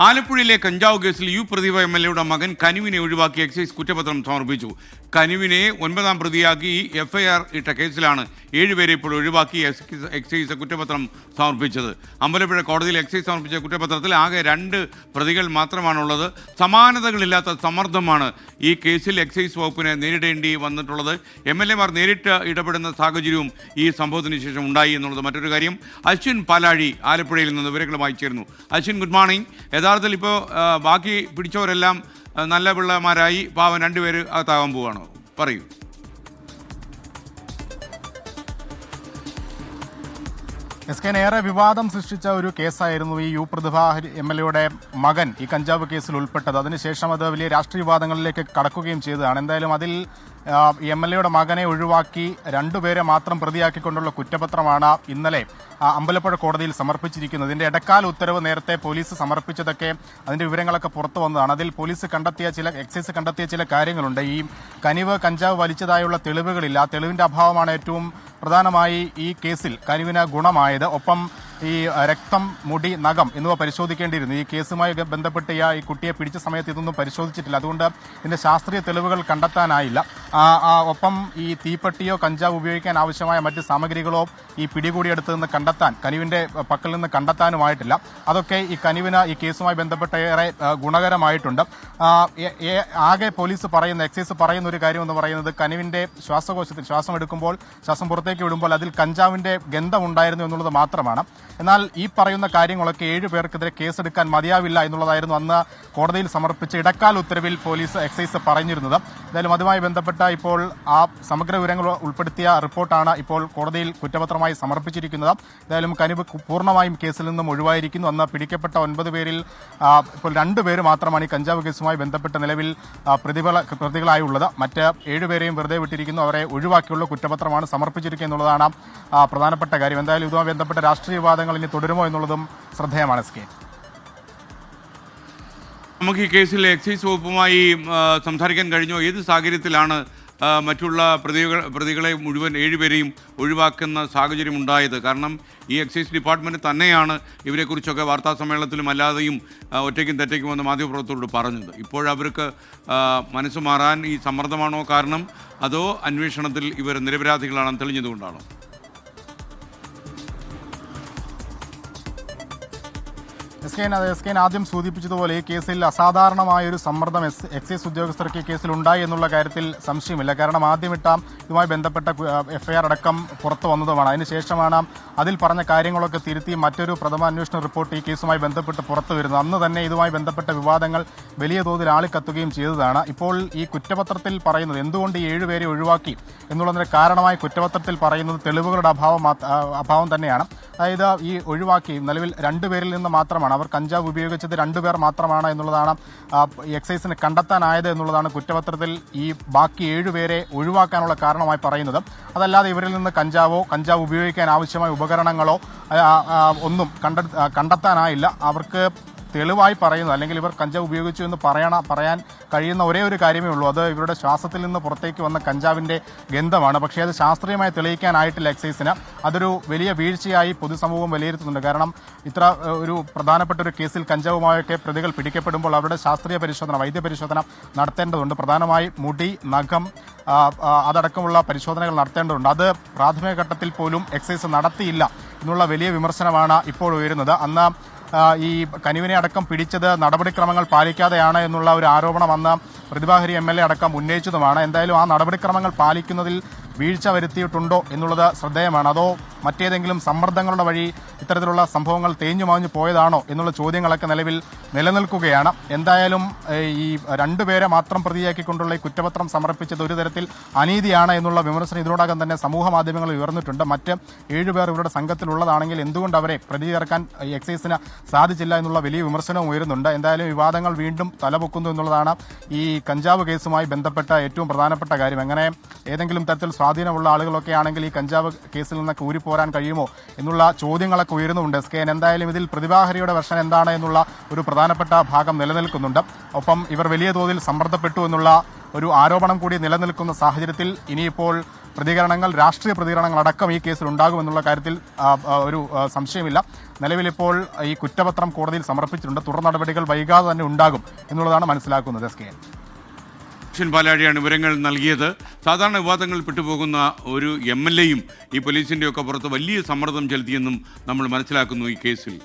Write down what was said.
ആലപ്പുഴയിലെ കഞ്ചാവ് കേസിൽ യു പ്രതിഭ എംഎൽഎയുടെ മകൻ കനുവിനെ ഒഴിവാക്കി എക്സൈസ് കുറ്റപത്രം സമർപ്പിച്ചു. കനുവിനെ 9ാം പ്രതിയാക്കി എഫ്ഐആർ ഇട്ട കേസിലാണ് 7 പേരെ ഇപ്പോൾ ഒഴിവാക്കി എക്സൈസ് കുറ്റപത്രം സമർപ്പിച്ചത്. അമ്പലപ്പുഴ കോടതിയിൽ എക്സൈസ് സമർപ്പിച്ച കുറ്റപത്രത്തിൽ ആകെ 2 പ്രതികൾ മാത്രമാണുള്ളത്. സമാനതകളില്ലാത്ത സമ്മർദ്ദമാണ് ഈ കേസിൽ എക്സൈസ് വകുപ്പിന് നേരിടേണ്ടി വന്നിട്ടുള്ളത്. എംഎൽഎമാർ നേരിട്ട് ഇടപെടുന്ന സാഹചര്യവും ഈ സംഭവത്തിന് ശേഷം ഉണ്ടായി എന്നുള്ളത് മറ്റൊരു കാര്യം. അശ്വിൻ പാലാഴി ആലപ്പുഴയിൽ നിന്ന് വിവരങ്ങളുമായി ചേർന്നു. Ashwin, good morning. യഥാർത്ഥത്തിൽ ഇപ്പോൾ ബാക്കി പിടിച്ചവരെല്ലാം നല്ല പിള്ളമാരായി, പാവം 2 പേര് അകത്താകാൻ പോവുകയാണോ? പറയൂ. ഏറെ വിവാദം സൃഷ്ടിച്ച ഒരു കേസായിരുന്നു ഈ യു പ്രതിഭ എംഎൽഎയുടെ മകൻ ഈ കഞ്ചാവ് കേസിൽ ഉൾപ്പെട്ടത്. അതിനുശേഷം അത് വലിയ രാഷ്ട്രീയ വിവാദങ്ങളിലേക്ക് കടക്കുകയും ചെയ്തതാണ്. എന്തായാലും അതിൽ എംഎൽഎയുടെ മകനെ ഒഴിവാക്കി 2 പേരെ മാത്രം പ്രതിയാക്കിക്കൊണ്ടുള്ള കുറ്റപത്രമാണ് ഇന്നലെ അമ്പലപ്പുഴ കോടതിയിൽ സമർപ്പിച്ചിരിക്കുന്നത്. ഇതിന്റെ ഇടക്കാല ഉത്തരവ് നേരത്തെ പോലീസ് സമർപ്പിച്ചതൊക്കെ അതിന്റെ വിവരങ്ങളൊക്കെ പുറത്തു വന്നതാണ്. അതിൽ പോലീസ് എക്സൈസ് കണ്ടെത്തിയ ചില കാര്യങ്ങളുണ്ട്. ഈ കനിവ് കഞ്ചാവ് വലിച്ചതായുള്ള തെളിവുകളില്ല. ആ തെളിവിന്റെ അഭാവമാണ് ഏറ്റവും പ്രധാനമായി ഈ കേസിൽ കനിവിന് ഗുണമായത്. ഒപ്പം ഈ രക്തം, മുടി, നഖം എന്നിവ പരിശോധിക്കേണ്ടിയിരുന്നു. ഈ കേസുമായി ബന്ധപ്പെട്ട് ഈ കുട്ടിയെ പിടിച്ച സമയത്ത് ഇതൊന്നും പരിശോധിച്ചിട്ടില്ല. അതുകൊണ്ട് ഇതിന്റെ ശാസ്ത്രീയ തെളിവുകൾ കണ്ടെത്താനായില്ല. ഒപ്പം ഈ തീപ്പെട്ടിയോ കഞ്ചാവ് ഉപയോഗിക്കാൻ ആവശ്യമായ മറ്റ് സാമഗ്രികളോ ഈ പിടികൂടിയെടുത്ത് നിന്ന് കണ്ടെത്താൻ കനിവിന്റെ പക്കൽ നിന്ന് കണ്ടെത്താനുമായിട്ടില്ല. അതൊക്കെ ഈ കനിവിന് ഈ കേസുമായി ബന്ധപ്പെട്ട ഏറെ ഗുണകരമായിട്ടുണ്ട്. ആകെ പോലീസ് എക്സൈസ് പറയുന്ന ഒരു കാര്യം എന്ന് പറയുന്നത് കനിവിന്റെ ശ്വാസകോശത്തിൽ ശ്വാസം എടുക്കുമ്പോൾ, ശ്വാസം പുറത്തേക്ക് വിടുമ്പോൾ അതിൽ കഞ്ചാവിന്റെ ഗന്ധം ഉണ്ടായിരുന്നു എന്നുള്ളത് മാത്രമാണ്. എന്നാൽ ഈ പറയുന്ന കാര്യങ്ങളൊക്കെ 7 പേർക്കെതിരെ കേസെടുക്കാൻ മതിയാവില്ല എന്നുള്ളതായിരുന്നു അന്ന് കോടതിയിൽ സമർപ്പിച്ച ഇടക്കാല ഉത്തരവിൽ എക്സൈസ് പറഞ്ഞിരുന്നത്. എന്തായാലും അതുമായി ബന്ധപ്പെട്ട ഇപ്പോൾ ആ സമഗ്ര വിവരങ്ങൾ ഉൾപ്പെടുത്തിയ റിപ്പോർട്ടാണ് ഇപ്പോൾ കോടതിയിൽ കുറ്റപത്രമായി സമർപ്പിച്ചിരിക്കുന്നത്. എന്തായാലും കനിവ് പൂർണ്ണമായും കേസിൽ നിന്നും ഒഴിവായിരിക്കുന്നു. അന്ന് പിടിക്കപ്പെട്ട 9 പേരിൽ ഇപ്പോൾ 2 പേര് മാത്രമാണ് ഈ കഞ്ചാവ് കേസുമായി ബന്ധപ്പെട്ട് നിലവിൽ പ്രതികളായുള്ളത്. മറ്റ് 7 പേരെയും വെറുതെ വിട്ടിരിക്കുന്നു. അവരെ ഒഴിവാക്കിയുള്ള കുറ്റപത്രമാണ് സമർപ്പിച്ചിരിക്കുക എന്നുള്ളതാണ് പ്രധാനപ്പെട്ട കാര്യം. എന്തായാലും ഇതുമായി ബന്ധപ്പെട്ട രാഷ്ട്രീയ വിവാദങ്ങൾ ഇനി തുടരുമോ എന്നുള്ളതും ശ്രദ്ധേയമാണ്. നമുക്ക് ഈ കേസിൽ എക്സൈസ് വകുപ്പുമായി സംസാരിക്കാൻ കഴിഞ്ഞോ? ഏത് സാഹചര്യത്തിലാണ് മറ്റുള്ള പ്രതികളെ മുഴുവൻ 7 പേരെയും ഒഴിവാക്കുന്ന സാഹചര്യം ഉണ്ടായത്? കാരണം ഈ എക്സൈസ് ഡിപ്പാർട്ട്മെൻറ്റ് തന്നെയാണ് ഇവരെക്കുറിച്ചൊക്കെ വാർത്താ സമ്മേളനത്തിലും അല്ലാതെയും ഒറ്റയ്ക്കും തെറ്റയ്ക്കും വന്ന് മാധ്യമപ്രവർത്തകരോട് പറഞ്ഞത്. ഇപ്പോഴവർക്ക് മനസ്സ് മാറാൻ ഈ സമ്മർദ്ദമാണോ കാരണം, അതോ അന്വേഷണത്തിൽ ഇവർ നിരപരാധികളാണെന്ന് തെളിഞ്ഞതുകൊണ്ടാണോ? ആദ്യം സൂചിപ്പിച്ചതുപോലെ ഈ കേസിൽ അസാധാരണമായൊരു സമ്മർദ്ദം എക്സൈസ് ഉദ്യോഗസ്ഥർക്ക് ഈ കേസിൽ ഉണ്ടായി എന്നുള്ള കാര്യത്തിൽ സംശയമില്ല. കാരണം ഇതുമായി ബന്ധപ്പെട്ട എഫ്ഐആർ അടക്കം പുറത്തു വന്നതുമാണ്. അതിനുശേഷമാണ് അതിൽ പറഞ്ഞ കാര്യങ്ങളൊക്കെ തിരുത്തി മറ്റൊരു പ്രഥമ അന്വേഷണ റിപ്പോർട്ട് ഈ കേസുമായി ബന്ധപ്പെട്ട് പുറത്തു വരുന്നത്. അന്ന് തന്നെ ഇതുമായി ബന്ധപ്പെട്ട വിവാദങ്ങൾ വലിയ തോതിൽ ആളിക്കത്തുകയും ചെയ്തതാണ്. ഇപ്പോൾ ഈ കുറ്റപത്രത്തിൽ പറയുന്നത് എന്തുകൊണ്ട് ഈ 7 പേരെ ഒഴിവാക്കി എന്നുള്ളതിന് കാരണമായി കുറ്റപത്രത്തിൽ പറയുന്നത് തെളിവുകളുടെ അഭാവം തന്നെയാണ്. അതായത് ഈ ഒഴിവാക്കി നിലവിൽ 2 പേരിൽ നിന്ന് മാത്രമാണ്, അവർ കഞ്ചാവ് ഉപയോഗിച്ചത് 2 പേർ മാത്രമാണ് എന്നുള്ളതാണ് എക്സൈസിന് കണ്ടെത്താനായത് എന്നുള്ളതാണ് കുറ്റപത്രത്തിൽ ഈ ബാക്കി 7 പേരെ ഒഴിവാക്കാനുള്ള കാരണമായി പറയുന്നത്. അതല്ലാതെ ഇവരിൽ നിന്ന് കഞ്ചാവ് ഉപയോഗിക്കാൻ ആവശ്യമായ ഉപകരണങ്ങളോ ഒന്നും കണ്ടെത്താനായില്ല. അവർക്ക് തെളിവായി പറയുന്നത്, അല്ലെങ്കിൽ ഇവർ കഞ്ചാവ് ഉപയോഗിച്ചു എന്ന് പറയാൻ കഴിയുന്ന ഒരേ ഒരു കാര്യമേ ഉള്ളൂ. അത് ഇവരുടെ ശ്വാസത്തിൽ നിന്ന് പുറത്തേക്ക് വന്ന കഞ്ചാവിന്റെ ഗന്ധമാണ്. പക്ഷേ അത് ശാസ്ത്രീയമായി തെളിയിക്കാനായിട്ടില്ല എക്സൈസിന്. അതൊരു വലിയ വീഴ്ചയായി പൊതുസമൂഹം വിലയിരുത്തുന്നുണ്ട്. കാരണം ഇത്ര ഒരു പ്രധാനപ്പെട്ട ഒരു കേസിൽ കഞ്ചാവുമായൊക്കെ പ്രതികൾ പിടിക്കപ്പെടുമ്പോൾ അവരുടെ ശാസ്ത്രീയ പരിശോധന, വൈദ്യപരിശോധന നടത്തേണ്ടതുണ്ട്. പ്രധാനമായി മുടി, നഖം അതടക്കമുള്ള പരിശോധനകൾ നടത്തേണ്ടതുണ്ട്. അത് പ്രാഥമിക ഘട്ടത്തിൽ പോലും എക്സൈസ് നടത്തിയില്ല എന്നുള്ള വലിയ വിമർശനമാണ് ഇപ്പോൾ ഉയരുന്നത്. അന്ന് ഈ കനിവിനെ അടക്കം പിടിച്ചത് നടപടിക്രമങ്ങൾ പാലിക്കാതെയാണ് എന്നുള്ള ഒരു ആരോപണം അന്ന് പ്രതിഭാഹരി എംഎൽഎ അടക്കം ഉന്നയിച്ചതുമാണ്. എന്തായാലും ആ നടപടിക്രമങ്ങൾ പാലിക്കുന്നതിൽ വീഴ്ച വരുത്തിയിട്ടുണ്ടോ എന്നുള്ളത് ശ്രദ്ധേയമാണ്. അതോ മറ്റേതെങ്കിലും സമ്മർദ്ദങ്ങളുടെ വഴി ഇത്തരത്തിലുള്ള സംഭവങ്ങൾ തേഞ്ഞുമാഞ്ഞു പോയതാണോ എന്നുള്ള ചോദ്യങ്ങളൊക്കെ നിലവിൽ നിലനിൽക്കുകയാണ്. എന്തായാലും ഈ 2 പേരെ മാത്രം പ്രതിയാക്കിക്കൊണ്ടുള്ള ഈ കുറ്റപത്രം സമർപ്പിച്ചത് ഒരു തരത്തിൽ അനീതിയാണ് എന്നുള്ള വിമർശനം ഇതിനോടകം തന്നെ സമൂഹ മാധ്യമങ്ങളിൽ ഉയർന്നിട്ടുണ്ട്. മറ്റ് 7 പേർ ഇവരുടെ സംഘത്തിലുള്ളതാണെങ്കിൽ എന്തുകൊണ്ട് അവരെ പ്രതി ചേർക്കാൻ എക്സൈസിന് സാധിച്ചില്ല എന്നുള്ള വലിയ വിമർശനവും ഉയരുന്നുണ്ട്. എന്തായാലും വിവാദങ്ങൾ വീണ്ടും തലപൊക്കുന്നു എന്നുള്ളതാണ് ഈ കഞ്ചാവ് കേസുമായി ബന്ധപ്പെട്ട ഏറ്റവും പ്രധാനപ്പെട്ട കാര്യം. എങ്ങനെ ഏതെങ്കിലും തരത്തിൽ സ്വാധീനമുള്ള ആളുകളൊക്കെ ആണെങ്കിൽ ഈ കഞ്ചാവ് കേസിൽ നിന്നൊക്കെ ഊരിപ്പോരാൻ കഴിയുമോ എന്നുള്ള ചോദ്യങ്ങളൊക്കെ ഉയരുന്നുണ്ട്. SKN എന്തായാലും ഇതിൽ പ്രതിഭാഹരിയുടെ വെർഷൻ എന്താണ് എന്നുള്ള ഒരു പ്രധാനപ്പെട്ട ഭാഗം നിലനിൽക്കുന്നുണ്ട്. ഒപ്പം ഇവർ വലിയ തോതിൽ സമ്മർദ്ദപ്പെട്ടു എന്നുള്ള ഒരു ആരോപണം കൂടി നിലനിൽക്കുന്ന സാഹചര്യത്തിൽ ഇനിയിപ്പോൾ പ്രതികരണങ്ങൾ, രാഷ്ട്രീയ പ്രതികരണങ്ങൾ അടക്കം ഈ കേസിൽ ഉണ്ടാകുമെന്നുള്ള കാര്യത്തിൽ ഒരു സംശയമില്ല. നിലവിലിപ്പോൾ ഈ കുറ്റപത്രം കോടതിയിൽ സമർപ്പിച്ചിട്ടുണ്ട്. തുടർ നടപടികൾ വൈകാതെ തന്നെ ഉണ്ടാകും എന്നുള്ളതാണ് മനസ്സിലാക്കുന്നത്. SKN പാലാഴിയാണ് വിവരങ്ങൾ നൽകിയത്. സാധാരണ വിവാദങ്ങളിൽ പെട്ടുപോകുന്ന ഒരു MLA യും ഈ പോലീസിന്റെ ഒക്കെ പുറത്ത് വലിയ സമ്മർദ്ദം ചെലുത്തിയെന്നും നമ്മൾ മനസ്സിലാക്കുന്നു ഈ കേസിൽ.